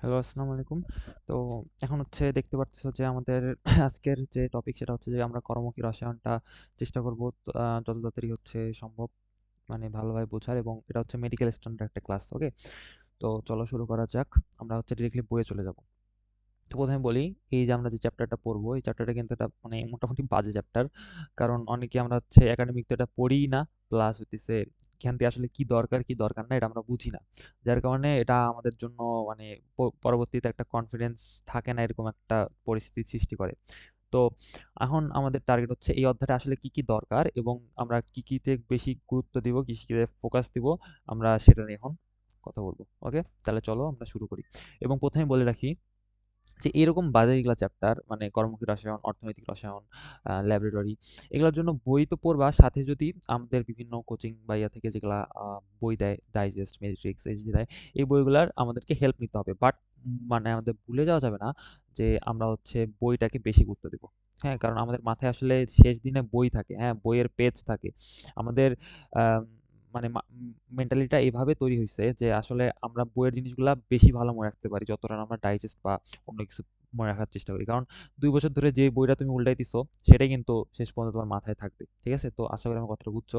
Hello, আসসালামু আলাইকুম। তো এখন হচ্ছে দেখতে পারতেছো যে আমাদের আজকের যে টপিক সেটা হচ্ছে যে আমরা কর্মমুখী রসায়নটা চেষ্টা করব যত তাড়াতাড়ি হচ্ছে সম্ভব মানে ভালোভাবে বোঝার, এবং এটা হচ্ছে মেডিকেল স্ট্যান্ডার্ড একটা ক্লাস। ওকে, তো চলো শুরু করা যাক। আমরা হচ্ছে ডিরেক্টলি বইয়ে চলে যাব। তো প্রথমে বলি, এই যে আমরা যে চ্যাপ্টারটা পড়বো এই চ্যাপ্টারটা কিন্তু একটা মানে মোটামুটি বাজে চ্যাপ্টার। কারণ অনেকে আমরা হচ্ছে একাডেমিক তো এটা পড়িই না, প্লাস হইতেছে এখান থেকে আসলে কি দরকার কি দরকার না এটা আমরা বুঝি না। যার কারণে এটা আমাদের জন্য মানে পরবর্তীতে একটা কনফিডেন্স থাকে না, এরকম একটা পরিস্থিতির সৃষ্টি করে। তো এখন আমাদের টার্গেট হচ্ছে এই অধ্যায়টা আসলে কি কি দরকার এবং আমরা কি কিতে বেশি গুরুত্ব দিব, কি কিতে ফোকাস দিব, আমরা সেটা নিয়ে এখন কথা বলবো। ওকে, তাহলে চলো আমরা শুরু করি। এবং প্রথমে বলে রাখি যে এরকম বাজে এগুলা চ্যাপ্টার মানে কর্মমুখী রসায়ন, অর্থনৈতিক রসায়ন, ল্যাবরেটরি, এগুলোর জন্য বই তো পড়বা, সাথে যদি আমাদের বিভিন্ন কোচিং বা ইয়া থেকে যেগুলা বই দেয়, ডাইজেস্ট, মেট্রিক্স এই যে দেয়, এই বইগুলার আমাদেরকে হেল্প নিতে হবে। বাট মানে আমাদের ভুলে যাওয়া যাবে না যে আমরা হচ্ছে বইটাকে বেশি গুরুত্ব দেব। হ্যাঁ, কারণ আমাদের মাথায় আসলে শেষ দিনে বই থাকে, হ্যাঁ বইয়ের পেজ থাকে। আমাদের আম, মানে মেন্টালিটা এভাবে তৈরি হয়েছে যে আসলে আমরা বইয়ের জিনিসগুলা বেশি ভালো মনে রাখতে পারি যতটা না আমরা ডাইজেস্ট বা অন্য কিছু মনে রাখার চেষ্টা করি। কারণ ২ বছর ধরে যে বইটা তুমি উল্টাইতেছো সেটাই কিন্তু শেষ পর্যন্ত তোমার মাথায় থাকবে। ঠিক আছে, তো আশা করি আমার কথাটা বুঝছো।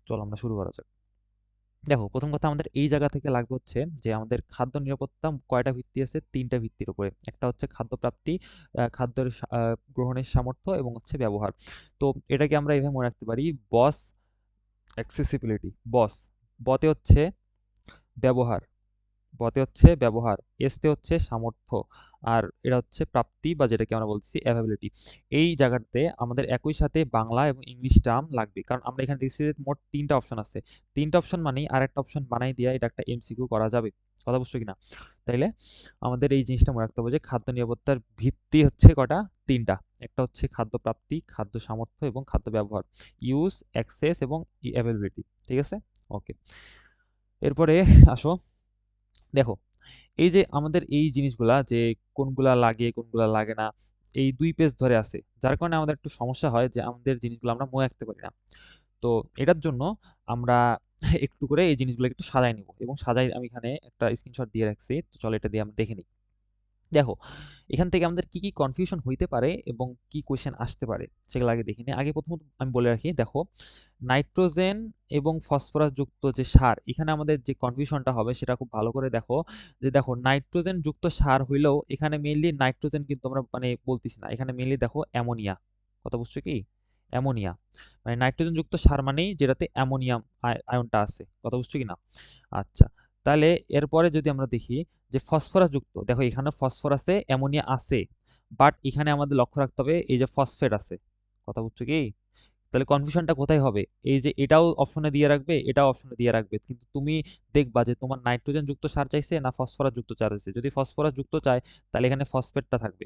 চলো আমরা শুরু করা যাক। দেখো, প্রথম কথা আমাদের এই জায়গা থেকে লাগবে হচ্ছে যে আমাদের খাদ্য নিরাপত্তা কয়টা ভিত্তি আছে? ৩টা ভিত্তির উপরে। একটা হচ্ছে খাদ্য প্রাপ্তি, খাদ্যের গ্রহণের সামর্থ্য এবং হচ্ছে ব্যবহার। তো এটাকে আমরা এভাবে মনে রাখতে পারি: বস, অ্যাক্সেসিবিলিটি, বস, বতে হচ্ছে ব্যবহার, বতে হচ্ছে ব্যবহার, এসতে হচ্ছে সামর্থ্য, আর এটা হচ্ছে প্রাপ্তি বা যেটাকে আমরা বলছি অ্যাভেবিলিটি। এই জায়গাতে আমাদের একই সাথে বাংলা এবং ইংলিশ টার্ম লাগবে, কারণ আমরা এখানে দেখছি যে মোট 3টা অপশন আছে। 3টা অপশন মানেই আর একটা অপশন বানাই দিয়ে এটা একটা এমসিকিউ করা যাবে। কথা বুঝছো কিনা? তাইলে আমাদের এই জিনিসটা মনে রাখতে হবে যে খাদ্য নিরাপত্তার ভিত্তি হচ্ছে কটা? 3টা। একটা হচ্ছে খাদ্য প্রাপ্তি, খাদ্য সামর্থ্য এবং খাদ্য ব্যবহার, ইউজ, অ্যাক্সেস এবং অ্যাভেবিলিটি। ঠিক আছে, ওকে। এরপরে আসো, দেখো এই যে আমাদের এই জিনিসগুলা যে কোনগুলা লাগে কোনগুলা লাগে না, এই 2 পেজ ধরে আছে, যার কারণে আমাদের একটু সমস্যা হয় যে আমাদের জিনিসগুলো আমরা মনে রাখতে পারি না। তো এটার জন্য আমরা একটু করে এই জিনিসগুলো একটু সাজাই নিব, এবং সাজাই আমি এখানে একটা স্ক্রিনশট দিয়ে রাখছি। তো চলো এটা দিয়ে আমরা দেখে নিই। দেখো, এখান থেকে আমাদের কি কি কনফিউশন হইতে পারে এবং কি কোয়েশ্চেন আসতে পারে সেগুলো আগে দেখি নিই। আগে প্রথমত আমি বলে রাখি, দেখো নাইট্রোজেন এবং ফসফরাস যুক্ত যে সার, এখানে আমাদের যে কনফিউশনটা হবে সেটা খুব ভালো করে দেখো। যে দেখো, নাইট্রোজেন যুক্ত সার হইলেও এখানে মেইনলি নাইট্রোজেন কিন্তু আমরা মানে বলতেছি না, এখানে মেইনলি দেখো অ্যামোনিয়া। কথা বুঝছো কি? অ্যামোনিয়া মানে নাইট্রোজেন যুক্ত সার মানেই যেটাতে অ্যামোনিয়াম আয়নটা আছে। কথা বুঝছো কি না? আচ্ছা, তাহলে এরপরে যদি আমরা দেখি যে ফসফরাস যুক্ত, দেখো এখানে ফসফরাসে অ্যামোনিয়া আছে, বাট এখানে আমাদের লক্ষ্য রাখতে হবে এই যে ফসফেট আছে। কথা বুঝছো কি? তাহলে কনফিউশনটা কোথায় হবে? এই যে এটাও অপশনে দিয়ে রাখবে, এটাও অপশনে দিয়ে রাখবে, কিন্তু তুমি দেখবা যে তোমার নাইট্রোজেন যুক্ত সার চাইছে না ফসফরাস যুক্ত সার চাইছে। যদি ফসফরাস যুক্ত চায় তাহলে এখানে ফসফেটটা থাকবে,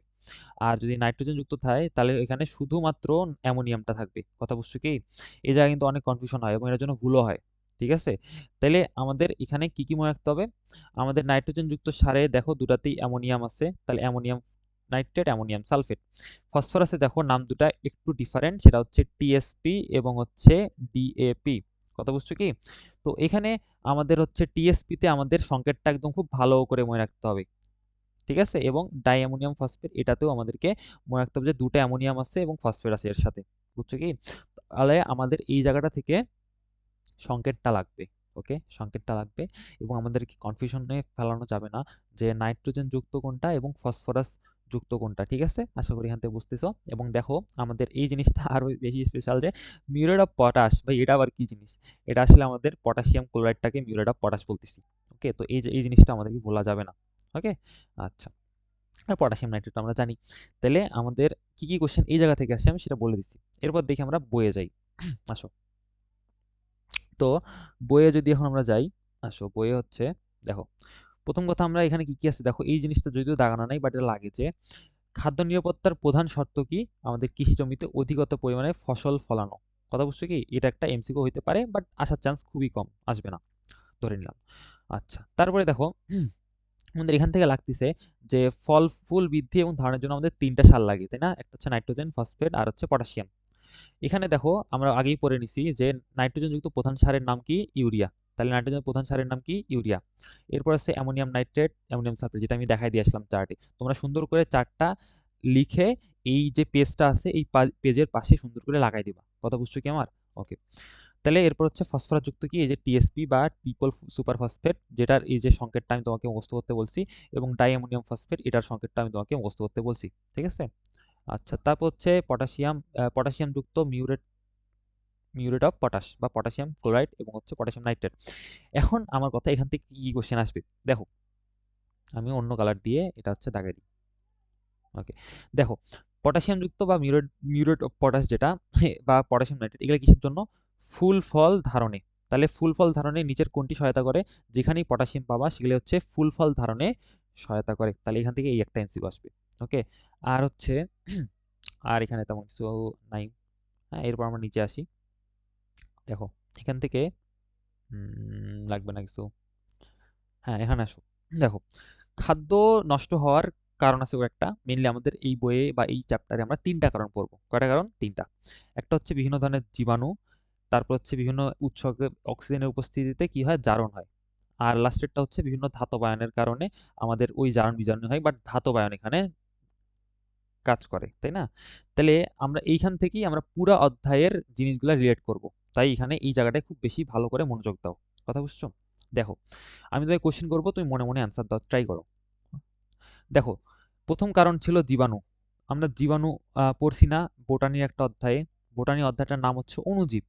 আর যদি নাইট্রোজেন যুক্ত থাকে তাহলে এখানে শুধুমাত্র অ্যামোনিয়ামটা থাকবে। কথা বুঝছো কি? এই জায়গায় কিন্তু অনেক কনফিউশন হয় এবং এর জন্য ভুলও হয়। ঠিক আছে, তাহলে আমাদের এখানে কি কি মনে রাখতে হবে? আমাদের নাইট্রোজেন যুক্ত সারে দেখো দুটাতেই অ্যামোনিয়াম আছে, তাহলে অ্যামোনিয়াম নাইট্রেট, অ্যামোনিয়াম সালফেট। ফসফরাসে দেখো নাম দুটা একটু ডিফারেন্ট, সেটা হচ্ছে টিএসপি এবং হচ্ছে ডিএপি। কথা বুঝছো কি? তো এখানে আমাদের হচ্ছে টিএসপি তে আমাদের সংকেতটা একদম খুব ভালো করে মনে রাখতে হবে। ঠিক আছে, এবং ডাই অ্যামোনিয়াম ফসফেট এটাতেও আমাদেরকে মনে রাখতে হবে যে দুটো অ্যামোনিয়াম আছে এবং ফসফেট আছে এর সাথে। বুঝছো কি? তাহলে আমাদের এই জায়গাটা থেকে সংকেতটা লাগবে। ওকে, সংকেতটা লাগবে, এবং আমাদেরকে কনফিউশনে ফেলানো যাবে না যে নাইট্রোজেন যুক্ত কোনটা এবং ফসফরাস যুক্ত কোনটা। ঠিক আছে, আশা করি এখান থেকে বুঝতেছো। এবং দেখো আমাদের এই জিনিসটা আরো বেশি স্পেশাল যে মিউরেট অফ পটাশ, ভাই এটা আবার কি জিনিস? এটা আসলে আমাদের পটাশিয়াম ক্লোরাইডটাকে মিউরেট অফ পটাশ বলতেছি। ওকে, তো এই যে এই জিনিসটা আমাদেরকে ভোলা যাবে না। ওকে, আচ্ছা। আর পটাশিয়াম নাইট্রেট আমরা জানি। তাহলে আমাদের কি কি কোশ্চেন এই জায়গা থেকে আসে আমি সেটা বলে দিচ্ছি। এরপর দেখি আমরা বইয়ে যাই। আসো, তো বইয়ে যদি এখন আমরা যাই, আসো বইয়ে হচ্ছে, দেখো প্রথম কথা আমরা এখানে কি কি আছে দেখো, এই জিনিসটা যদিও দাগানো নাই বাট এটা লাগে যে খাদ্য নিরাপত্তার প্রধান শর্ত কি? আমাদের কৃষি জমিতে অধিকতর পরিমাণে ফসল ফলানো। কথা বুঝছো কি? এটা একটা এমসিকিউ হইতে পারে, বাট আসার চান্স খুবই কম, আসবে না ধরে নিলাম। আচ্ছা, তারপরে দেখো আমাদের এখান থেকে লাগতেছে যে ফল ফুল বৃদ্ধি এবং ধারণের জন্য আমাদের 3টা সার লাগে, তাই না? একটা হচ্ছে নাইট্রোজেন, ফসফেট আর হচ্ছে পটাশিয়াম। এখানে দেখো আমরা আগেই পড়ে নিছি যে নাইট্রোজেন যুক্ত প্রধান সারের নাম কি? ইউরিয়া। তাহলে নাইট্রোজেনের প্রধান সারের নাম কি? ইউরিয়া। এরপর আছে অ্যামোনিয়াম নাইট্রেট, অ্যামোনিয়াম সালফেট, যেটা আমি দেখাই দিয়ে আসলাম চার্টে। তোমরা সুন্দর করে চার্টটা লিখে এই যে পেজটা আছে এই পেজের পাশে সুন্দর করে লাগাই দিবা। কথা বুঝছো কি আমার? ওকে। তাহলে এরপর হচ্ছে ফসফরাস যুক্ত কি? এই যে টিএসপি বা ট্রিপল সুপার ফসফেট, যেটার এই যে সংকেতটা আমি তোমাকে মুখস্থ করতে বলছি, এবং ডাই অ্যামোনিয়াম ফসফেট, এটার সংকেতটা আমি তোমাকে মুখস্থ করতে বলছি। ঠিক আছে? আচ্ছা, তারপর হচ্ছে পটাশিয়াম, পটাশিয়াম যুক্ত মিউরেট, মিউরেট অফ পটাশ বা পটাশিয়াম ক্লোরাইড এবং হচ্ছে পটাশিয়াম নাইট্রেট। এখন আমার কথা, এখান থেকে কি কোশ্চেন আসবে দেখো, আমি অন্য কালার দিয়ে এটা হচ্ছে দাগাই দিই। ওকে, দেখো পটাশিয়াম যুক্ত বা মিউরেট, মিউরেট অফ পটাশ যেটা বা পটাশিয়াম নাইট্রেট, এগুলো কিসের জন্য? ফুল ফল ধারণে। তাহলে ফুল ফল ধারণে নিচের কোনটি সহায়তা করে? যেখানেই পটাশিয়াম পাবা সেগুলো হচ্ছে ফুল ফল ধারণে সহায়তা করে। তাহলে এখান থেকে এই একটা এমসিকিউ আসবে। ওকে, আর হচ্ছে আর এখানে তেমন কিছু নাই। হ্যাঁ, এরপর আমরা নিচে আসি। দেখো এখান থেকে লাগবে না কিছু। হ্যাঁ, এখানে আসো। দেখো, খাদ্য নষ্ট হওয়ার কারণ আছে একটা, মেইনলি আমাদের এই বইয়ে বা এই চ্যাপ্টারে আমরা ৩টা কারণ পড়বো। কয়টা কারণ? ৩টা। একটা হচ্ছে বিভিন্ন ধরনের জীবাণু, তারপর হচ্ছে বিভিন্ন উৎসকে অক্সিজেনের উপস্থিতিতে কি হয়? জারণ হয়। আর লাস্টেরটা হচ্ছে বিভিন্ন ধাতবায়নের কারণে আমাদের ওই জারণ বিজারণ হয়, বাট ধাতবায়ন এখানে কাজ করে, তাই না? তাহলে আমরা এইখান থেকেই আমরা পুরা অধ্যায়ের জিনিসগুলা রিলেট করব। তাই এখানে এই জায়গাটায় খুব বেশি ভালো করে মনোযোগ দাও। কথা বুঝছো? দেখো, আমি তোমাকে কোশ্চেন করবো, তুমি মনে মনে অ্যান্সার দাও, ট্রাই করো। দেখো, প্রথম কারণ ছিল জীবাণু। আমরা জীবাণু পড়ছি না বোটানির একটা অধ্যায়ে? বোটানি অধ্যায়টার নাম হচ্ছে অণুজীব।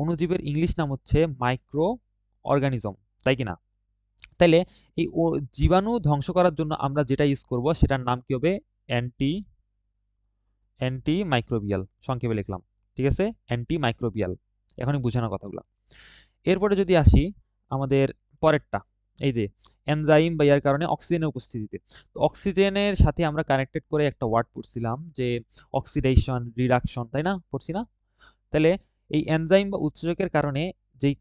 অণুজীবের ইংলিশ নাম হচ্ছে মাইক্রো অর্গানিজম, তাই কি না? তাইলে এই জীবাণু ধ্বংস করার জন্য আমরা যেটা ইউজ করব সেটার নাম কি হবে? অ্যান্টি, অ্যান্টি মাইক্রোবিয়াল, সংক্ষেপে লিখলাম। ঠিক আছে? Anti microbial. এখনই বুঝানো কথাগুলো। এরপরে যদি আসি আমাদের পরেরটা, এই যে এনজাইম বা ইয়ার কারণে অক্সিজেনের উপস্থিতিতে। তো অক্সিজেনের সাথে আমরা কানেক্টেড করে একটা ওয়ার্ড পড়ছিলাম যে অক্সিডেশন, রিডাকশন, তাই না? পড়ছি না? তাহলে এই এনজাইম বা উৎসেচকের কারণে যেই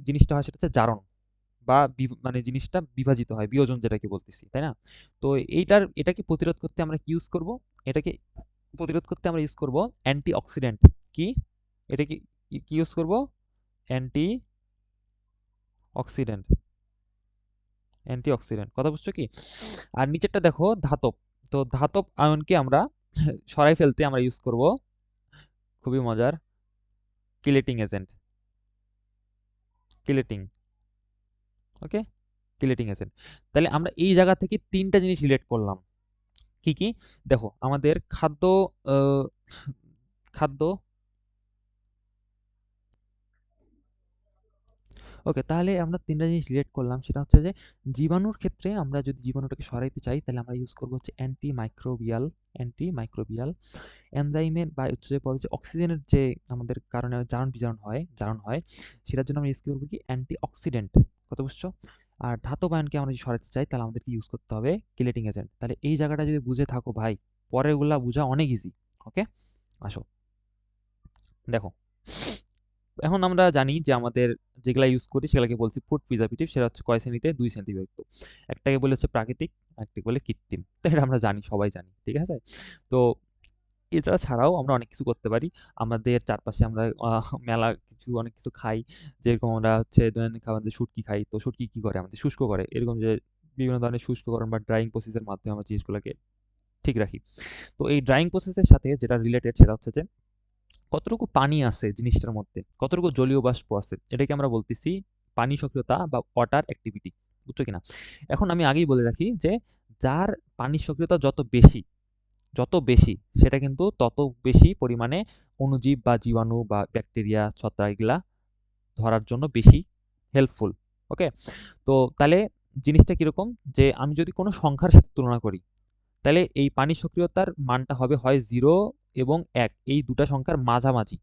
জিনিসটা হয় সেটা হচ্ছে জারণ বা মানে জিনিসটা বিভাজিত হয়, বিয়োজন যেটাকে বলতেছি, তাই না? তো এটাকে প্রতিরোধ করতে আমরা কি ইউজ করব? এটাকে প্রতিরোধ করতে আমরা ইউজ করব অ্যান্টি অক্সিডেন্ট। কি? এটা কি কি ইউজ করব? Anti oxidant, anti oxidant. কথা বুঝছো কি? আর নিচেরটা দেখো ধাতব। তো ধাতব আয়নকে আমরা সরাই ফেলতে আমরা ইউজ করব, খুবই মজার, কিলেটিং এজেন্ট। কিলেটিং। ওকে, কিলেটিং এজেন্ট। তাহলে আমরা এই জায়গা থেকে ৩টা জিনিস রিলেট করলাম। কি কি? দেখো আমাদের খাদ্য, আহ, খাদ্য, ওকে, তাহলে আমরা ৩টা জিনিস রিলেট করলাম। সেটা হচ্ছে যে জীবাণুর ক্ষেত্রে আমরা যদি জীবাণুটাকে সরাইতে চাই তাহলে আমরা ইউজ করব হচ্ছে অ্যান্টি মাইক্রোবিয়াল, অ্যান্টি মাইক্রোবিয়াল। এনজাইমের বা হচ্ছে যে অক্সিজেনের যে আমাদের কারণে জারণ হয় সেটার জন্য আমরা ইউজ করবো কি? Anti oxidant. কথা বুঝছো? আর ধাতব আয়নকে আমরা যদি সরাতে চাই তাহলে আমাদেরকে ইউজ করতে হবে কিলেটিং এজেন্ট। তাহলে এই জায়গাটা যদি বুঝে থাকো ভাই, পরেরগুলা বোঝা অনেক ইজি। ওকে, আসো দেখো, এখন আমরা জানি যে আমাদের যেগুলা ইউজ করি সেগুলাকে বলছি ফুড প্রিজারভেটিভ। সেটা হচ্ছে কয় শ্রেণীতে? 2 শ্রেণীতে বিভক্ত। একটাকে বলে হচ্ছে প্রাকৃতিক, একটাকে বলে কৃত্রিম। তো এটা আমরা জানি, সবাই জানি, ঠিক আছে? তো এছাড়া ছাড়াও আমরা অনেক কিছু করতে পারি। আমাদের চারপাশে আমরা মেলা কিছু অনেক কিছু খাই। যেরকম আমরা হচ্ছে দৈনন্দিন খাবারে শুটকি খাই। তো শুটকি কি করে? আমাদের শুষ্ক করে। এরকম যে বিভিন্ন ধরনের শুষ্ককরণ বা ড্রাইং প্রসেস এর মাধ্যমে আমরা জিনিসগুলোকে ঠিক রাখি। তো এই ড্রাইং প্রসেস এর সাথে যেটা রিলেটেড সেটা হচ্ছে যে কতটুকু পানি আছে জিনিসটার মধ্যে, কতটুকু জলীয় বাষ্প আছে, এটাকে আমরা বলতেছি পানি সক্রিয়তা বা ওয়াটার অ্যাক্টিভিটি। বুঝছো কিনা? এখন আমি আগেই বলে রাখি যে যার পানি সক্রিয়তা যত বেশি সেটা কিন্তু তত বেশি পরিমাণে অণুজীব বা জীবাণু বা ব্যাকটেরিয়া, ছত্রাক এগুলা ধরার জন্য বেশি হেল্পফুল। ওকে, তো তাহলে জিনিসটা কিরকম, যে আমি যদি কোনো সংখ্যার সাথে তুলনা করি তাহলে এই পানি সক্রিয়তার মানটা হবে হয় 0 এবং 1, এই দুটা সংখ্যার মাঝামাঝি।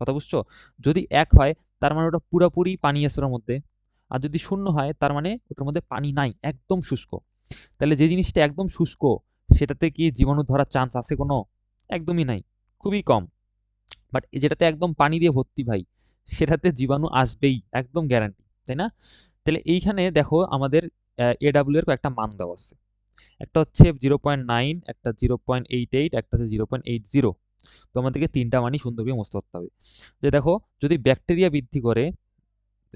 কথা বুঝছো? যদি 1 হয় তার মানে ওটা পুরোপুরি পানি আছে ওর মধ্যে, আর যদি 0 হয় তার মানে ওটার মধ্যে পানি নাই, একদম শুষ্ক। তাহলে যে জিনিসটা একদম শুষ্ক সেটাতে কি জীবাণু ধরার চান্স আছে কোনো? একদমই নাই, খুবই কম। বাট যেটাতে একদম পানি দিয়ে ভর্তি ভাই, সেটাতে জীবাণু আসবেই, একদম গ্যারান্টি, তাই না? তাহলে এইখানে দেখো আমাদের এডাব্লিউ এর কয়েকটা মান দেওয়া আছে। একটা হচ্ছে 0.9, একটা 0.88, একটা হচ্ছে 0.80। তো আমাদেরকে 3টা মানই সুন্দর করে মুছতে করতে হবে। যে দেখো, যদি ব্যাকটেরিয়া বৃদ্ধি করে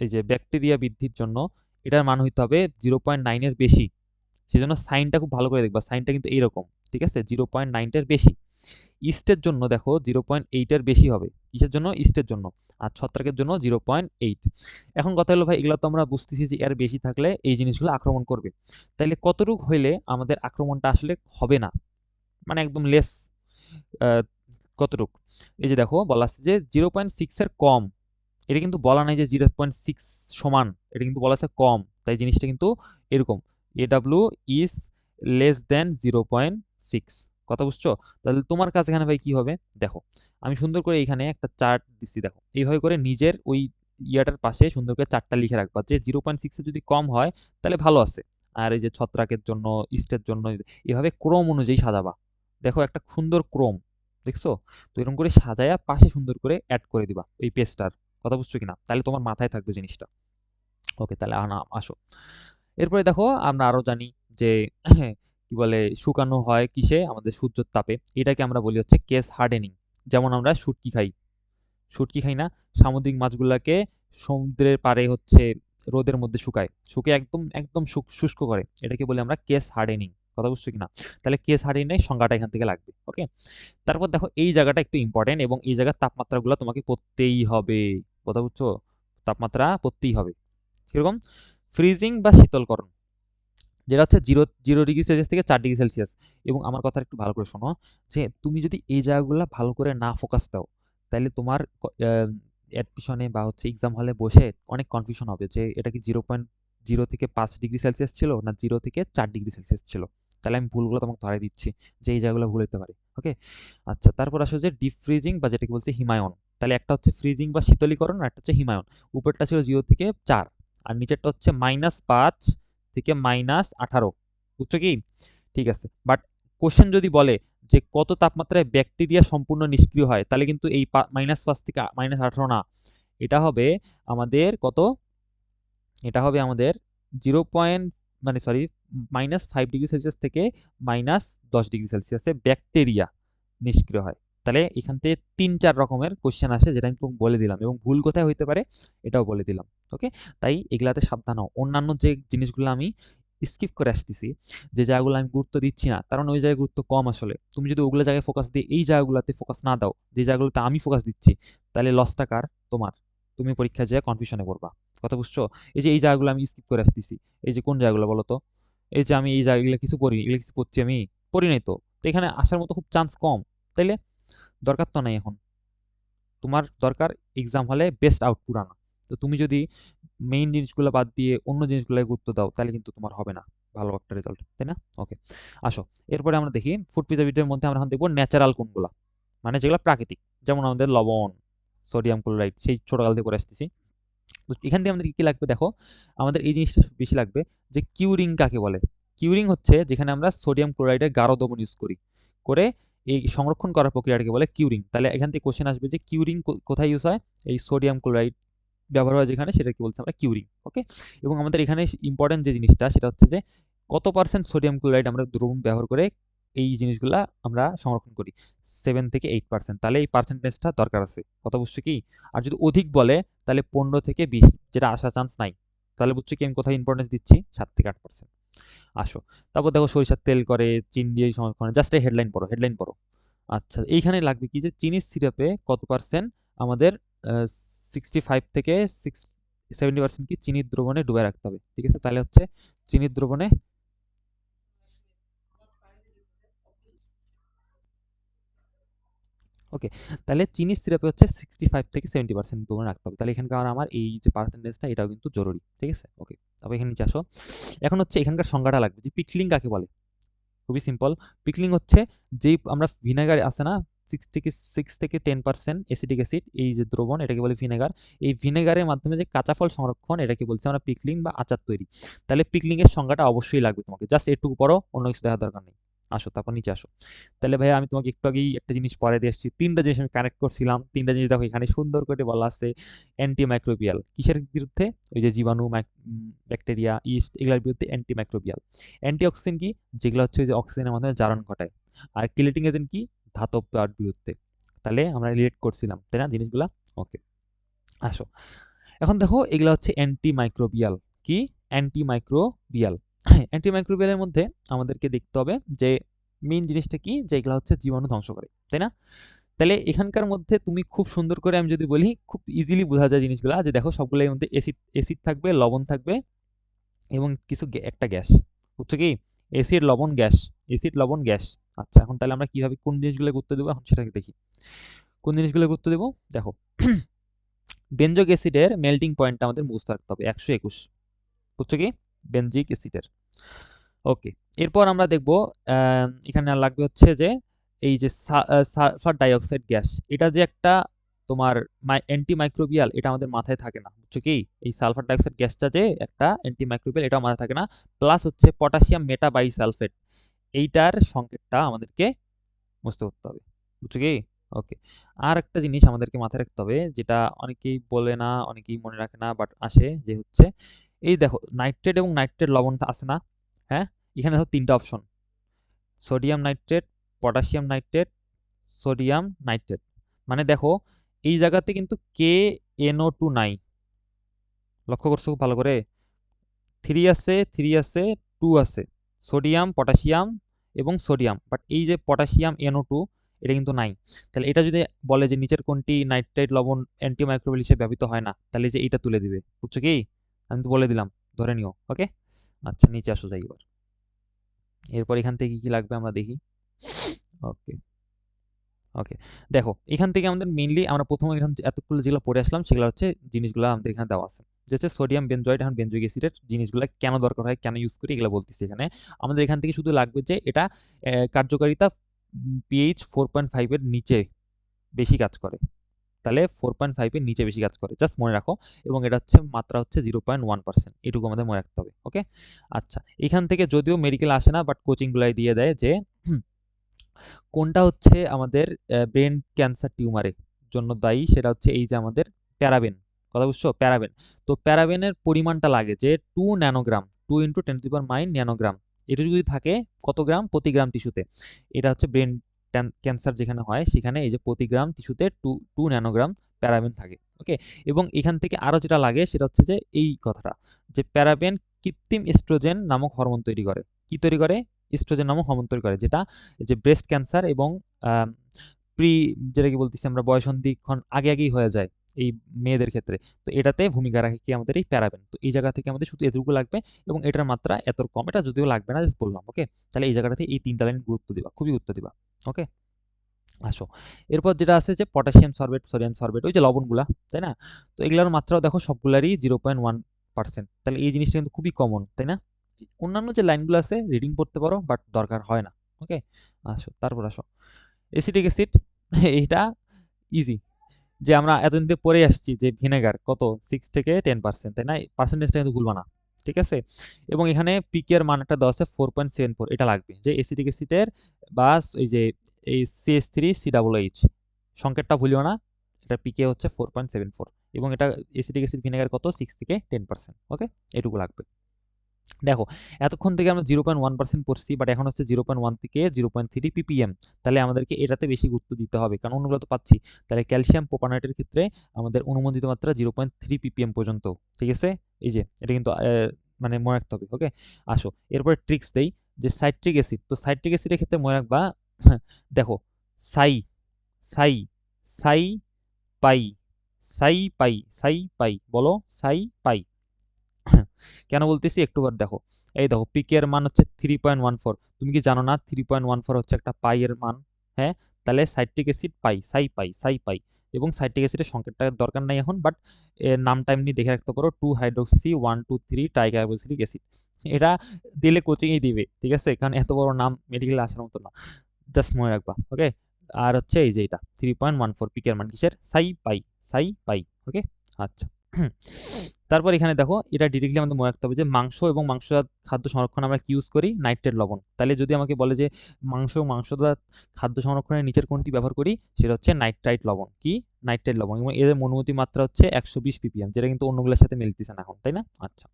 এই যে ব্যাকটেরিয়া বৃদ্ধির জন্য এটার মান হইতে হবে 0.9-এর বেশি। সেজন্য সাইনটা খুব ভালো করে দেখবা, সাইনটা কিন্তু এইরকম, ঠিক আছে, 0.9-এর বেশি। ইস্টের জন্য দেখো 0.8-এর বেশি হবে। কিসের জন্য? ইস্টের জন্য। আর ছত্রাকের জন্য 0.8। এখন কথা হলো ভাই, এগুলো তো আমরা বুঝতেছি যে এর বেশি থাকলে এই জিনিসগুলো আক্রমণ করবে। তাইলে কতটুকু হইলে আমাদের আক্রমণটা আসলে হবে না, মানে একদম লেস কতটুক? এই যে দেখো বলা আছে যে 0.6-এর কম। এটা কিন্তু বলা নাই যে 0.6 সমান, এটা কিন্তু বলা আছে কম, তাই জিনিসটা কিন্তু এরকম, AW ইজ লেস দেন 0.6। কথা বুঝছো? তাহলে তোমার কাছে এখানে ভাই কি হবে দেখো, আমি সুন্দর করে এখানে একটা চার্ট দিচ্ছি, দেখো এইভাবে করে নিজের ওই ইয়াটার পাশে সুন্দর করে চার্টটা লিখে রাখবা যে 0.6 যদি কম হয় তাহলে ভালো আছে। আর এই যে ছত্রাকের জন্য, ইস্টের জন্য এভাবে ক্রম অনুযায়ী সাজাবা। দেখো একটা সুন্দর ক্রম, দেখছো? তো এরকম করে সাজায়া পাশে সুন্দর করে অ্যাড করে দিবা এই পেজটার। কথা বুঝছো কিনা? তাহলে তোমার মাথায় থাকবে জিনিসটা। ওকে, তাহলে আসো। এরপরে দেখো আমরা আরো জানি যে কি বলে শুকানো হয় কিসে? আমাদের সূর্যের তাপে। এটাকে আমরা বলি হচ্ছে কেস হার্ডেনিং। যেমন আমরা শুটকি খাই, শুটকি খাই না? সামুদ্রিক মাছগুলাকে সমুদ্রের পাড়ে হচ্ছে রোদের মধ্যে শুকায়, শুকিয়ে একদম একদম শুষ্ক করে, এটাকে বলি আমরা কেস হার্ডেনিং। কথা বুঝছো কিনা? তাহলে কেস হার্ডেনিং সংজ্ঞাটা এখান থেকে লাগবে। ওকে, তারপর দেখো এই জায়গাটা একটু ইম্পর্টেন্ট এবং এই জায়গার তাপমাত্রাগুলো তোমাকে পড়তেই হবে। কথা বুঝছো? তাপমাত্রা পড়তেই হবে। কিরকম? ফ্রিজিং বা শীতলকরণ, যেটা হচ্ছে 0 ডিগ্রি সেলসিয়াস থেকে 4 ডিগ্রি সেলসিয়াস। এবং আমার কথা একটু ভালো করে শোনো, যে তুমি যদি এই জায়গাগুলো ভালো করে না ফোকাস দাও, তাহলে তোমার অ্যাডমিশনে বা হচ্ছে এক্সাম হলে বসে অনেক কনফিউশন হবে যে এটা কি 0.0 থেকে 5 ডিগ্রি সেলসিয়াস ছিল না 0 থেকে 4 ডিগ্রি সেলসিয়াস ছিল। তাহলে আমি ভুলগুলো তোমাকে ধরাই দিচ্ছি যে এই জায়গাগুলো ভুল হতে পারে। ওকে, আচ্ছা, তারপর আসো যে ডিপ ফ্রিজিং বা যেটাকে বলছে হিমায়ন। তাহলে একটা হচ্ছে ফ্রিজিং বা শীতলীকরণ আর একটা হচ্ছে হিমায়ন। উপরটা ছিল 0 থেকে 4 আর নিচেরটা হচ্ছে -5 থেকে -18। বুঝছো কি? ঠিক আছে, বাট কোশ্চেন যদি বলে যে কত তাপমাত্রায় ব্যাকটেরিয়া সম্পূর্ণ নিষ্ক্রিয় হয়, তাহলে কিন্তু এই -5 থেকে -18 না, এটা হবে আমাদের কত? এটা হবে আমাদের 0 মানে সরি -5 ডিগ্রি সেলসিয়াস থেকে -10 ডিগ্রি সেলসিয়াসে ব্যাকটেরিয়া নিষ্ক্রিয় হয়। তাহলে এখান থেকে 3-4 রকমের কোশ্চেন আসে, যেটা আমি তোমাকে বলে দিলাম, এবং ভুল কোথায় হইতে পারে এটাও বলে দিলাম। ওকে, তাই এগুলাতে সাবধান হও। অন্যান্য যে জিনিসগুলো আমি স্কিপ করে আসতেছি, যে জায়গাগুলো আমি গুরুত্ব দিচ্ছি না, কারণ ওই জায়গায় গুরুত্ব কম আসলে। তুমি যদি ওগুলো জায়গায় ফোকাস দিয়ে এই জায়গাগুলোতে ফোকাস না দাও, যে জায়গাগুলোতে আমি ফোকাস দিচ্ছি, তাহলে লসটা কার? তোমার। তুমি পরীক্ষায় যেয়ে কনফিউশনে পড়বা। কথা বুঝছো? এই যে এই জায়গাগুলো আমি স্কিপ করে আসতেছি, এই যে কোন জায়গাগুলো বলো তো? এই যে আমি এই জায়গাগুলো কিছু পড়িনি, এগুলো কিছু পড়ছি আমি? পড়ি নাই তো। তো এখানে আসার মতো খুব চান্স কম। তাইলে দরকার তো নাই এখন। তোমার দরকার এক্সাম হলে বেস্ট আউটপুট আনা। তো তুমি যদি মেইন জিনিসগুলো বাদ দিয়ে অন্য জিনিসগুলো গুরুত্ব দাও, তাহলে কিন্তু তোমার হবে না ভালো একটা রেজাল্ট, তাই না? ওকে, আসো। এরপরে আমরা দেখি ফুড প্রিজারভেটিভের মধ্যে আমরা এখন দেখবো ন্যাচারাল কোনগুলা, মানে যেগুলো প্রাকৃতিক। যেমন আমাদের লবণ, সোডিয়াম ক্লোরাইড, সেই ছোটকাল থেকে পড়ে আসতেছি। তো এখান থেকে আমাদের কি কি লাগবে দেখো, আমাদের এই জিনিসটা বেশি লাগবে যে কিউরিং কাকে বলে। কিউরিং হচ্ছে যেখানে আমরা সোডিয়াম ক্লোরাইডের গাঢ় দ্রবণ ইউজ করি, করে এই সংরক্ষণ করার প্রক্রিয়াটাকে বলে কিউরিং। তাহলে এখান থেকে কোশ্চেন আসবে যে কিউরিং কোথায় ইউজ হয়? এই সোডিয়াম ক্লোরাইড ব্যবহার হয় যেখানে, সেটাকে বলছি আমরা কিউরিং। ওকে, এবং আমাদের এখানে ইম্পর্টেন্ট যে জিনিসটা সেটা হচ্ছে যে কত পার্সেন্ট সোডিয়াম ক্লোরাইড আমরা দ্রবণ ব্যবহার করে এই জিনিসগুলা আমরা সংরক্ষণ করি? 7 থেকে 8%। তাহলে এই পার্সেন্টেজটা দরকার আছে। কথা বুঝছো কি? আর যদি অধিক বলে তাহলে 15 থেকে 20, যেটা আসার চান্স নাই। তাহলে বুঝছো কি আমি কোথায় ইম্পর্টেন্স দিচ্ছি? 7 থেকে 8%। আসো, তারপর দেখো সরিষার তেল করে, চিনি দিয়ে সংরক্ষণ, জাস্ট এই হেডলাইন পড়ো, হেডলাইন পড়ো। আচ্ছা, এইখানে লাগবে কি যে চিনির সিরাপে কত পার্সেন্ট আমাদের 65 থেকে 70% কি চিনির দ্রবণে ডুবাই রাখতে হবে। ঠিক আছে, তাহলে হচ্ছে চিনির দ্রবণে, ওকে, তাহলে চিনির সিরাপে হচ্ছে 65 থেকে 70% দ্রবণ রাখতে হবে। তাহলে এখানকার আমার এই যে পার্সেন্টেজটা এটাও কিন্তু জরুরি। ঠিক আছে, ওকে, তারপর এখানে নিচে আসো। এখন হচ্ছে এখানকার সংজ্ঞাটা লাগবে যে পিকলিং কাকে বলে। খুবই সিম্পল। পিকলিং হচ্ছে যেই আমরা ভিনেগার আছে না, 6 থেকে 10% অ্যাসিটিক অ্যাসিড, এই যে দ্রবণ এটাকে বলে ভিনেগার। এই ভিনেগারের মাধ্যমে যে কাঁচা ফল সংরক্ষণ, এটাকে বলছি আমরা পিকলিং বা আচার তৈরি। তাহলে পিকলিং এর সংজ্ঞাটা অবশ্যই লাগবে তোমাকে, জাস্ট এটুকু পড়ো, অন্য কিছু দেখার দরকার নেই। আসো, তারপর নিচে আসো। তাহলে ভাই আমি তোমাকে একটু আগেই একটা জিনিস পরে দিয়ে এসেছি, তিনটা জিনিস আমি কানেক্ট করছিলাম, তিনটা জিনিস দেখো এখানে সুন্দর করে বলা আছে। অ্যান্টিমাইক্রোবিয়াল কিসের বিরুদ্ধে? ওই যে জীবাণু, ব্যাকটেরিয়া, ইস্ট, এগুলোর বিরুদ্ধে অ্যান্টিমাইক্রোবিয়াল। অ্যান্টিঅক্সিডেন্ট কি? যেগুলো হচ্ছে ওই যে অক্সিজেনের মাধ্যমে জারণ ঘটায়। আর কিলেটিং এজেন্ট কি? ধাতব তার বিরুদ্ধে। তাহলে আমরা রিলেট করছিলাম, তাই না জিনিসগুলা? ওকে, আসো। এখন দেখো এগুলা হচ্ছে অ্যান্টিমাইক্রোবিয়াল। কি? অ্যান্টিমাইক্রোবিয়াল। অ্যান্টিমাইক্রোবিয়ালের মধ্যে আমাদেরকে দেখতে হবে যে মেইন জিনিসটা কি, যে এগুলা হচ্ছে জীবাণু ধ্বংস করে, তাই না? তাহলে এখানকার মধ্যে তুমি খুব সুন্দর করে আমি যদি বলি, খুব ইজিলি বোঝা যায় জিনিসগুলা, যে দেখো সবগুলোর মধ্যে অ্যাসিড অ্যাসিড থাকবে, লবণ থাকবে এবং কিছু একটা গ্যাস। বুঝছো কি? অ্যাসিড লবণ গ্যাস, অ্যাসিড লবণ গ্যাস। আচ্ছা, এখন তাহলে আমরা কিভাবে কোন জিনিসগুলো গুরুত্ব দেবো এখন সেটাকে দেখি। কোন জিনিসগুলো গুরুত্ব দেবো? দেখো, বেনজোইক অ্যাসিডের মেল্টিং পয়েন্টটা আমাদের মুখস্থ রাখতে হবে 121। বুঝছো কি? বেনজিক অ্যাসিডের। ওকে, এরপর আমরা দেখব এখানে আর লাগবে হচ্ছে যে এই যে সালফার ডাইঅক্সাইড গ্যাস, এটা যে একটা তোমার অ্যান্টিমাইক্রোবিয়াল, এটা আমাদের মাথায় থাকে না। বুঝছো কি? এই সালফার ডাইঅক্সাইড গ্যাসটা যে একটা অ্যান্টিমাইক্রোবিয়াল, এটা মাথায় থাকে না। প্লাস হচ্ছে পটাশিয়াম মেটাবাইসালফেট, এইটার সংকেতটা আমাদেরকে মুখস্থ করতে হবে। বুঝছো কি? ওকে, আর একটা জিনিস আমাদেরকে মাথায় রাখতে হবে, যেটা অনেকেই বলে না, অনেকেই মনে রাখে না, বাট আসে, যে হচ্ছে এই দেখো নাইট্রেট এবং নাইট্রেট লবণ আছে না? হ্যাঁ, এখানে দেখো তিনটা option: sodium nitrate, potassium nitrate, sodium nitrate. মানে দেখো এই জায়গাতে কিন্তু কে NO2 নাই। লক্ষ্য করছো খুব ভালো করে? থ্রি আছে, টু আছে, সোডিয়াম, পটাশিয়াম এবং সোডিয়াম, বাট এই যে পটাশিয়াম NO2, এটা কিন্তু নাই। তাহলে এটা যদি বলে যে নিচের কোনটি নাইট্রেট লবণ অ্যান্টিমাইক্রোবিয়াল হিসেবে ব্যবহৃত হয় না, তাহলে যে এইটা তুলে দিবে। বুঝছো কি? আমি তো বলে দিলাম, ধরে নিও। ওকে, আচ্ছা নিচে আসো যাই এবার। এরপর এখান থেকে কি কি লাগবে আমরা দেখি। ওকে, ওকে, দেখো এখান থেকে আমাদের মেইনলি আমরা প্রথমে এখান এতগুলো যেগুলো পড়ে আসলাম, সেগুলো হচ্ছে জিনিসগুলো আমাদের এখানে দেওয়া আছে, যে হচ্ছে সোডিয়াম বেনজয়েড, এখন বেনজোইক অ্যাসিডের জিনিসগুলো কেন দরকার হয়, কেন ইউজ করি, এগুলো বলতেছি এখানে। আমাদের এখান থেকে শুধু লাগবে যে এটা কার্যকারিতা pH 4.5 এর নিচে বেশি কাজ করে। তাহলে 4.5 এর নিচে বেশি কাজ করে, জাস্ট মনে রাখো। এবং এটা হচ্ছে মাত্রা হচ্ছে 0.1%, এটুকু আমাদের মনে রাখতে হবে। ওকে, আচ্ছা, এখান থেকে যদিও মেডিকেল আসে না, বাট কোচিংগুলাই দিয়ে দেয় যে কোনটা হচ্ছে আমাদের ব্রেন ক্যান্সার টিউমারের জন্য দায়ী, সেটা হচ্ছে এই যে আমাদের প্যারাবেন। কথা বুঝছো? প্যারাবেন। তো প্যারাবেনের পরিমাণটা লাগে যে 2 ন্যানোগ্রাম, 2 × 10⁻৯ ন্যানোগ্রাম। এটা যদি থাকে কত গ্রাম প্রতি গ্রাম টিস্যুতে, এটা হচ্ছে ব্রেন ক্যান্সার যেখানে হয় সেখানে এই যে প্রতি গ্রাম টিস্যুতে 2 ন্যানোগ্রাম প্যারাবেন থাকে। ওকে, এবং এখান থেকে আরও যেটা লাগে সেটা হচ্ছে যে এই কথাটা, যে প্যারাবেন কৃত্রিম এস্ট্রোজেন নামক হরমোন তৈরি করে। কি তৈরি করে? এস্ট্রোজেন নামক হরমোন তৈরি করে, যেটা যে ব্রেস্ট ক্যান্সার এবং প্রি, যেটাকে বলতেছি আমরা বয়সন্ধিক্ষণ আগে আগেই হয়ে যায় এই মেয়েদের ক্ষেত্রে। তো এটাতে ভূমিকা রাখে কি আমাদের এই প্যারাবেন। তো এই জায়গা থেকে আমাদের শুধু এতটুকু লাগবে, এবং এটার মাত্রা এত কম, এটা যদিও লাগবে না, জাস্ট বললাম। ওকে, তাহলে এই জায়গাটাতে এই তিনটা লাইন গুরুত্ব দিবা, খুবই গুরুত্ব দিবা। ওকে, আসো এরপর যেটা আছে যে পটাশিয়াম সরবেট, সোডিয়াম সরবেট, ওই যে লবণগুলা, তাই না? তো এগুলোর মাত্রাও দেখো সবগুলারই 0.1%। তাহলে এই জিনিসটা কিন্তু খুবই কমন, তাই না? অন্যান্য যে লাইনগুলো আছে রিডিং পড়তে পারো, বাট দরকার হয় না। ওকে, আসো তারপর আসো এসিটিক অ্যাসিড। এইটা ইজি, যে আমরা এতদিন ধরে পড়ে আসছি যে ভিনেগার কত 6 থেকে 10%, তাই না? পার্সেন্টেজটা কিন্তু ভুলবা না, ঠিক আছে? এবং এখানে পিকে এর মানটা দেওয়া আছে 4.74, এটা লাগবে যে এসিটিক অ্যাসিডের বা এই যে এই CH3COOH সংকেতটা ভুলিও না, এটা পিকে হচ্ছে 4.74, এবং এটা এসিটিক অ্যাসিড ভিনেগার কত 6 থেকে 10%। ওকে, এটুকু লাগবে। দেখো এতক্ষণ থেকে আমরা 0.1% পড়ছি, বাট এখন হচ্ছে 0.1 থেকে 0.3 ppm। তাহলে আমাদেরকে এটাতে বেশি গুরুত্ব দিতে হবে, কারণ অন্যগুলো তো পাচ্ছি। তাহলে ক্যালসিয়াম প্রোপানেটের ক্ষেত্রে আমাদের অনুমোদিত মাত্রা 0.3 ppm পর্যন্ত, ঠিক আছে? এই যে এটা কিন্তু মানে মনে রাখতে হবে। ওকে, আসো এরপরে ট্রিক্স দেই, যে সাইট্রিক অ্যাসিড। তো সাইট্রিক অ্যাসিডের ক্ষেত্রে মনে রাখবা, দেখো সাই সাই সাই পাই সাই পাই, বলো সাই পাই। কেন বলতেছি একটু বার দেখো, এই দেখো পিকে এর মান হচ্ছে 3.14। তুমি কি জানো না 3.14 হচ্ছে একটা পাই এর মান? হ্যাঁ, তাহলে সাইট্রিক অ্যাসিড সাই পাই। এবং সাইট্রিক অ্যাসিডের সংকেতটা দরকার নাই এখন, বাট নামটা এমনি দেখে রাখতে পারো, 2 হাইড্রোক্সি 1 2 3 ট্রাইকার্বক্সিলিক অ্যাসিড। এটা দিলে কোচিংই দিবে, ঠিক আছে? কারণ এত বড় নাম মেডিকেলে আসার মতো না, জাস্ট মনে রাখবা। ওকে, আর হচ্ছে এই যে এটা 3.14 পিকের মান কিসের? সাই পাই। ওকে, আচ্ছা। তারপর এখানে দেখো এটা ডিরেক্টলি আমাদের মনে রাখতে হবে যে মাংস এবং মাংসজাত খাদ্য সংরক্ষণ আমরা কি ইউজ করি? নাইট্রেট লবণ। তাহলে যদি আমাকে বলে যে মাংসজাত খাদ্য সংরক্ষণের নিচের কোনটি ব্যবহার করি, সেটা হচ্ছে নাইট্রাইট লবণ। কি? নাইট্রেট লবণ। এবং এদের অনুমতি মাত্রা হচ্ছে 120 ppm, যেটা কিন্তু অন্যগুলোর সাথে মিলতেছে না এখন, তাই না? আচ্ছা,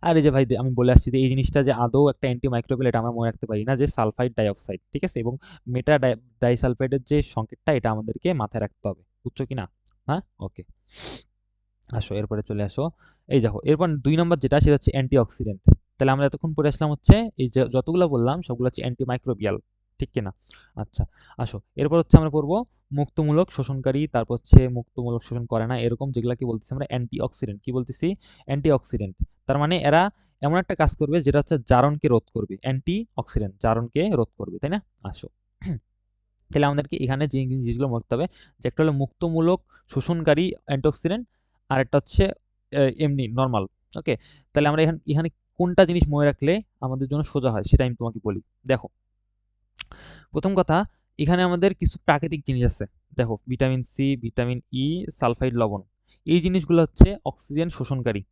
আর এই যে ভাই আমি বলে আসছি যে এই জিনিসটা যে আদৌ একটা অ্যান্টিমাইক্রোবিয়াল, এটা আমরা মনে রাখতে পারি না, যে সালফাইড ডাইঅক্সাইড, ঠিক আছে? এবং মেটা ডাইসালফাইডের যে সংকেতটা, এটা আমাদেরকে মাথায় রাখতে হবে। বুঝছো কি না? হ্যাঁ, ওকে। আসো এরপরে চলে আসো। এই দেখো এরপর 2 নম্বর যেটা সেটা হচ্ছে অ্যান্টিঅক্সিডেন্ট। তাহলে আমরা এতক্ষণ পড়ে আসলাম হচ্ছে এই যে যতগুলো বললাম সবগুলো হচ্ছে অ্যান্টিমাইক্রোবিয়াল, ঠিক কিনা? আচ্ছা, আসো এরপর হচ্ছে আমরা পড়বো মুক্তমূলক শোষণকারী, তারপর হচ্ছে মুক্তমূলক শোষণ করে না এরকম যেগুলা কি বলতেছি আমরা অ্যান্টিঅক্সিডেন্ট। কি বলতেছি? অ্যান্টিঅক্সিডেন্ট। তার মানে এরা এমন একটা কাজ করবে যেটা হচ্ছে জারণকে রোধ করবে। অ্যান্টিঅক্সিডেন্ট জারণকে রোধ করবে, তাই না? আসো তাহলে আমাদেরকে এখানে যে জিনিসগুলো মনে রাখতে হবে যে একটা হলো মুক্তমূলক শোষণকারী অ্যান্টিঅক্সিডেন্ট, আর একটা হচ্ছে এমনি নর্মাল। ওকে, তাহলে আমরা এখানে এখানে কোনটা জিনিস মনে রাখলে আমাদের জন্য সোজা হয় সেটা আমি তোমাকে বলি। দেখো, প্রথম কথা, এখানে আমাদের কিছু প্রাকৃতিক জিনিস আছে। দেখো, vitamin C, vitamin E, sulphide লবণ, এই জিনিসগুলো হচ্ছে অক্সিজেন শোষণকারী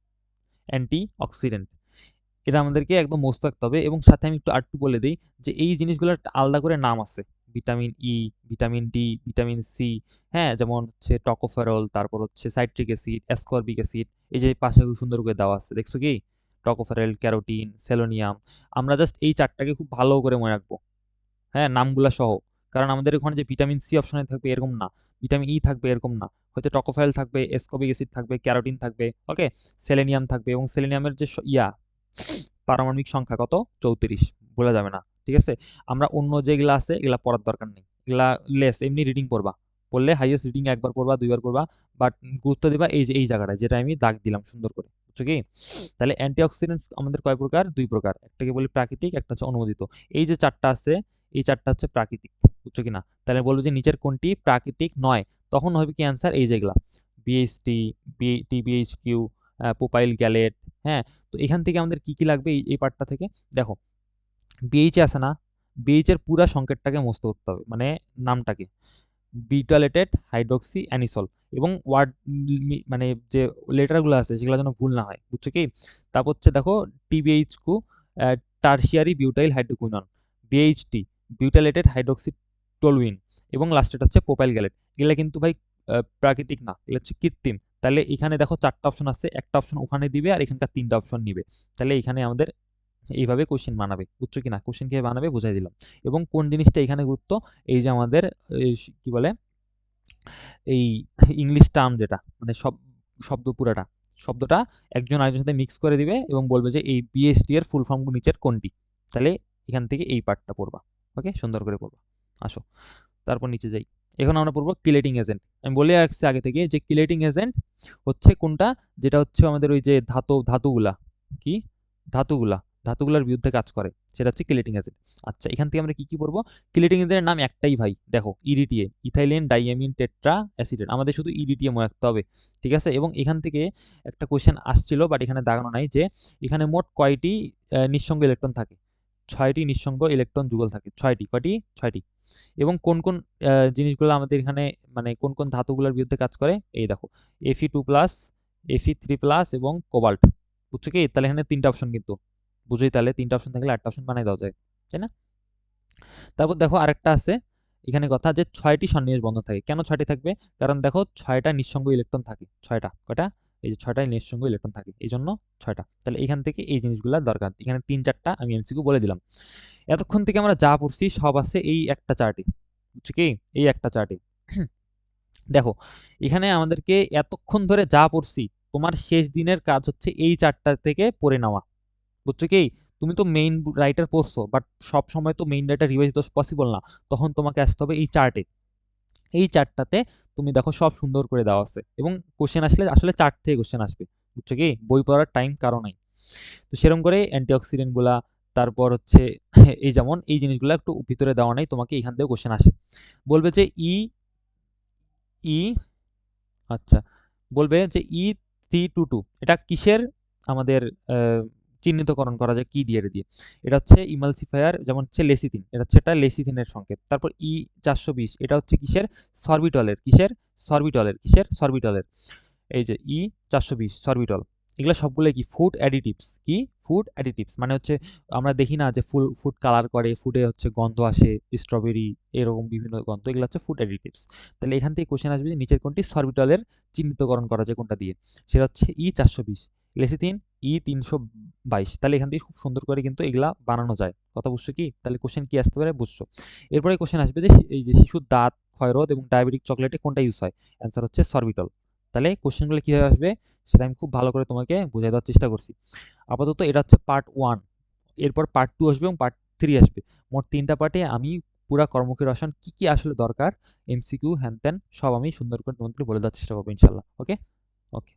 অ্যান্টি অক্সিডেন্ট। এটা আমাদেরকে একদম মস্ত রাখতে হবে। এবং সাথে আমি একটু আরেকটু বলে দিই যে এই জিনিসগুলোর একটা আলাদা করে নাম আছে। Vitamin E, vitamin D, vitamin C, হ্যাঁ, যেমন হচ্ছে টকোফেরল, তারপর হচ্ছে সাইট্রিক অ্যাসিড, অ্যাসকর্বিক অ্যাসিড, এই যে পাশে খুব সুন্দর করে দেওয়া আছে, দেখছো কি? টকোফেরল, ক্যারোটিন, সেলোনিয়াম। আমরা জাস্ট এই চারটাকে খুব ভালো করে মনে রাখবো, হ্যাঁ, নামগুলা সহ। কারণ আমাদের ওখানে যে ভিটামিন সি অপশনে থাকবে এরকম না, ভিটামিন ই থাকবে এরকম না, হয়তো টকোফাইল থাকবে, এসকোবিক অ্যাসিড থাকবে, ক্যারোটিন থাকবে, ওকে, সেলেনিয়াম থাকবে। এবং সেলেনিয়ামের যে পারমাণবিক সংখ্যা কত? 34, বলা যাবে না, ঠিক আছে? আমরা অন্য যেগুলা আছে এগুলা পড়ার দরকার নেই, এগুলা লেস, এমনি রিডিং পড়বা, পড়লে হাইয়েস্ট রিডিং একবার পড়বা, দুইবার পড়বা, বাট গুরুত্ব দিবা এই যে এই জায়গাটায় যেটা আমি দাগ দিলাম সুন্দর করে, বুঝছো কি? তাহলে অ্যান্টিঅক্সিডেন্ট আমাদের কয় প্রকার? 2 প্রকার, একটাকে বলি প্রাকৃতিক, একটা হচ্ছে অনুমোদিত। এই যে চারটা আছে, এই চারটা হচ্ছে প্রাকৃতিক, বুঝছো কিনা? তাহলে বলবো যে নিচের কোনটি প্রাকৃতিক নয়, তখন হবে কি অ্যান্সার? এই যেগুলা বিএইচটি, টিবিএইচকিউ, প্রোপাইল গ্যালেট, হ্যাঁ। তো এখান থেকে আমাদের কি কি লাগবে এই পার্টটা থেকে? দেখো, বিএইচ আছে না, বিএইচ এর পুরা সংকেতটাকে মুছতে করতে হবে, মানে নামটাকে, বিটালেটেড হাইড্রক্সি অ্যানিসল, এবং ওয়ার্ড মানে যে লেটারগুলো আছে সেগুলো যেন ভুল না হয়, বুঝছো কি? তারপর হচ্ছে দেখো, TBHQ tertiary butyl hydroquinone, BHT butylated hydroxy toluene, এবং লাস্টেটা হচ্ছে প্রোপাইল গ্যালেট। এগুলো কিন্তু ভাই প্রাকৃতিক না, এগুলো হচ্ছে কৃত্রিম। তাহলে এখানে দেখো চারটা অপশন আছে, একটা অপশন ওখানে দিবে আর এখানকার তিনটা অপশন নিবে। তাহলে এখানে আমাদের এইভাবে কোশ্চেন বানাবে, বুঝছো কিনা? কোশ্চেন কিভাবে বানাবে বুঝাই দিলাম। এবং কোন জিনিসটা এখানে গুরুত্ব, এই যে আমাদের কি বলে এই ইংলিশ টার্ম যেটা, মানে শব্দ পুরাটা, শব্দটা একজন আরেকজনের সাথে মিক্স করে দিবে এবং বলবে যে এই বিএসটি এর ফুল ফর্ম নিচের কোনটি। তাহলে এখান থেকে এই পার্টটা পড়বা, ওকে, সুন্দর করে পড়বা। আসো তারপর নিচে যাই। এখন আমরা পড়বো কিলেটিং এজেন্ট। আমি বলে রাখছি আগে থেকে যে কিলেটিং এজেন্ট হচ্ছে কোনটা, যেটা হচ্ছে আমাদের ওই যে ধাতুগুলা, কি ধাতুগুলা, ধাতুগুলার বিরুদ্ধে কাজ করে, সেটা হচ্ছে কিলেটিং এজেন্ট। আচ্ছা, এখান থেকে আমরা কি কি পড়বো? কিলেটিং এজেন্টের নাম একটাই ভাই, দেখো, ইডিটিএ, ইথাইলেন ডাইয়ামিন টেট্রা অ্যাসিডেট। আমাদের শুধু ইডিটিএ মনে রাখতে হবে, ঠিক আছে? এবং এখান থেকে একটা কোশ্চেন আসছিল, বাট এখানে দাগানো নাই, যে এখানে মোট কয়টি নিঃসঙ্গ ইলেকট্রন থাকে? 6টি নিঃসঙ্গ ইলেকট্রন যুগল থাকে, 6টি, কয়টি? 6টি। এবং কোন কোন জিনিসগুলো আমাদের এখানে, মানে কোন কোন ধাতুগুলোর বিরুদ্ধে কাজ করে? এই দেখো, Fe2+, Fe3+, এবং কোবাল্ট, বুঝছো কি? তাহলে এখানে তিনটা অপশন কিন্তু, বুঝোই, তাহলে তিনটা অপশন থাকলে আটটা অপশন বানাই দেওয়া যায়, তাই না? তারপর দেখো আরেকটা আছে এখানে কথা, যে 6টি সন্নিবেশ বন্ধন থাকে। কেন 6টি থাকবে? কারণ দেখো 6টা নিঃসঙ্গ ইলেকট্রন থাকে, 6টা, কয়টা? এই যে 6টা নিঃসঙ্গ ইলেকট্রন থাকে, এই জন্য 6টা। তাহলে এখান থেকে এই জিনিসগুলো দরকার, এখানে 3-4টা আমি এমসিকিউ বলে দিলাম। এতক্ষণ থেকে আমরা যা পড়ছি সব আছে এই একটা চার্টে, বুঝছো কি? এই একটা চার্টে। দেখো, এখানে আমাদেরকে এতক্ষণ ধরে যা পড়ছি, তোমার শেষ দিনের কাজ হচ্ছে এই চারটা থেকে পড়ে নেওয়া, বুঝছো কি? তুমি তো মেইন রাইটার পড়ছো, বাট সব সময় তো মেইন রাইটার রিভাইজ তো পসিবল না, তখন তোমাকে আসতে হবে এই চার্টে। এই চার্টটাতে তুমি দেখো সব সুন্দর করে দেওয়া আছে, এবং কোশ্চেন আসলে আসলে চার্ট থেকে কোশ্চেন আসবে, বুঝছো কি? বই পড়ার টাইম কারো নাই। তো সেরকম করে অ্যান্টিঅক্সিডেন্ট গুলা, তারপর হচ্ছে এই যেমন এই জিনিসগুলো একটু ভিতরে দেওয়া নাই, তোমাকে এখান থেকে কোশ্চেন আসে। বলবে যে ই আচ্ছা, বলবে যে E322 এটা কিসের আমাদের আহ, চিহ্নিতকরণ করা যায় কি দিয়ে? এটা দিয়ে, এটা হচ্ছে ইমালসিফায়ার, যেমন হচ্ছে লেসিথিন, এটা হচ্ছে এটা লেসিথিনের সংকেত। তারপর E420 এটা হচ্ছে কিসের? সরবিটলের, কিসের? সরবিটলের, কিসের? সরবিটলের। এই যে E420 সরবিটল, এগুলো সবগুলো কি? Food additives. কি? ফুড অ্যাডিটিভস মানে হচ্ছে আমরা দেখি না যে ফুড কালার করে, ফুডে হচ্ছে গন্ধ আসে, স্ট্রবেরি, এরকম বিভিন্ন গন্ধ, এগুলো হচ্ছে ফুড অ্যাডিটিভস। তাহলে এখান থেকে কোশ্চেন আসবে যে নিচের কোনটি সরবিটলের চিহ্নিতকরণ করা যায় কোনটা দিয়ে? সেটা হচ্ছে E420, লেসিথিন E322। তাহলে এখান থেকে খুব সুন্দর করে কিন্তু এগুলা বানানো যায়, কথা বুঝছো কি? তাহলে কোশ্চেন কি আসতে পারে বুঝছো। এরপরে কোশ্চেন আসবে যে এই যে শিশুর দাঁত ক্ষয়রোধ এবং ডায়াবেটিক চকলেটে কোনটা ইউজ হয়? অ্যান্সার হচ্ছে সরবিটল। তাহলে কোশ্চেনগুলো কীভাবে আসবে সেটা আমি খুব ভালো করে তোমাকে বুঝিয়ে দেওয়ার চেষ্টা করছি। আপাতত এটা হচ্ছে পার্ট 1, এরপর পার্ট 2 আসবে এবং পার্ট 3 আসবে। মোট 3টা পার্টে আমি পুরা কর্মক্ষী রসায়ন কী কী আসলে দরকার, এমসিকিউ হ্যান ত্যান সব আমি সুন্দর করে তোমাদের বলে দেওয়ার চেষ্টা করবো ইনশাল্লাহ। ওকে ওকে।